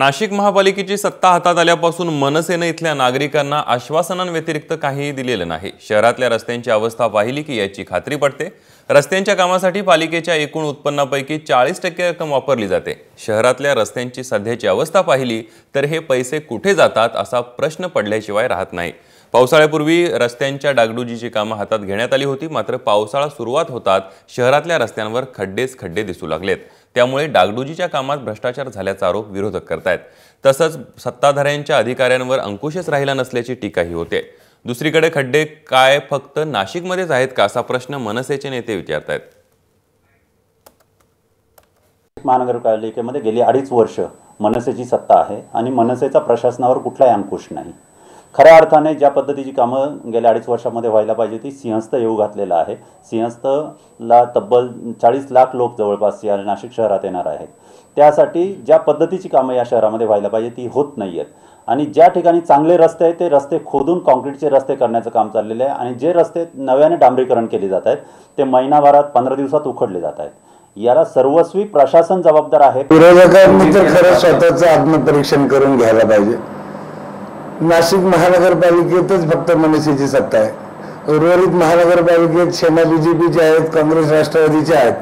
नाशिक महापालिकेची सत्ता हातात आल्यापासून मनसेने इथल्या नागरिकांना आश्वासनांव्यतिरिक्त काहीही दिलेलं नाही। शहरातल्या रस्त्यांची अवस्था पाहिली की याची खात्री पडते। रस्त्यांच्या कामासाठी पालिकेच्या एकूण उत्पन्नापैकी 40% रक्कम वापरली जाते। शहरातल्या रस्त्यांची सध्याची अवस्था पाहिली तर हे पैसे कुठे जातात असा प्रश्न पडल्याशिवाय राहत नाही। पावसाळ्यापूर्वी रस्त्यांच्या डागडुजीची कामं हातात घेण्यात आली होती, मात्र पावसाळा सुरुवात होतात शहरातल्या रस्त्यांवर खड्डेच खड्डे दिसू लागलेत। त्यामुळे डागडुजीच्या कामात भ्रष्टाचार झाल्याचा आरोप विरोधक करतायत। तसंच सत्ताधाऱ्यांच्या अधिकाऱ्यांवर अंकुशच राहिला नसल्याची टीकाही होते। दुसरीकडे खड्डे काय फक्त नाशिकमध्येच आहेत का असा प्रश्न मनसेचे नेते विचारतायत। महानगरपालिकेमध्ये गेली 2.5 वर्ष मनसेची सत्ता आहे आणि मनसेचा प्रशासनावर कुठलाही अंकुश नाही। खऱ्या अर्थाने ज्या पद्धतीची कामं गेल्या 2.5 वर्षामध्ये व्हायला पाहिजे ती सिंहस्थ येऊ घातलेला आहे। सिंहस्थला तब्बल 40 लाख लोक जवळपास या नाशिक शहरात येणार आहेत। त्यासाठी ज्या पद्धतीची कामं या शहरामध्ये व्हायला पाहिजे ती होत नाही आहेत आणि ज्या ठिकाणी चांगले रस्ते आहेत ते रस्ते खोदून कॉन्क्रीटचे रस्ते करण्याचं काम चाललेलं आहे आणि जे रस्ते नव्याने डांबरीकरण केले जात आहेत ते महिनाभरात 15 दिवसात उखडले जात आहेत। याला सर्वस्वी प्रशासन जबाबदार आहे। विरोधकांनी तर खरं स्वतःचं आत्मपरीक्षण करून घ्यायला पाहिजे। नाशिक महानगरपालिकेतच फक्त मनसेची सत्ता आहे। उर्वरित महानगरपालिकेत सेना बीजेपीचे आहेत, काँग्रेस राष्ट्रवादीचे आहेत।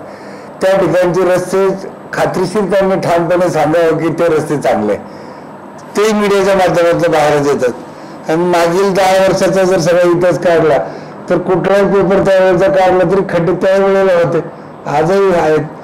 त्या ठिकाणचे रस्ते खात्रीशीर त्यांनी ठामपणे सांगावं की ते रस्ते चांगले, ते मीडियाच्या माध्यमातून बाहेर येतात। आणि मागील 10 वर्षाचा जर सगळा इतिहास काढला तर कुठलाही पेपर त्यावेळेचा काढला तरी खड्डे त्यावेळेला होते, आजही आहेत।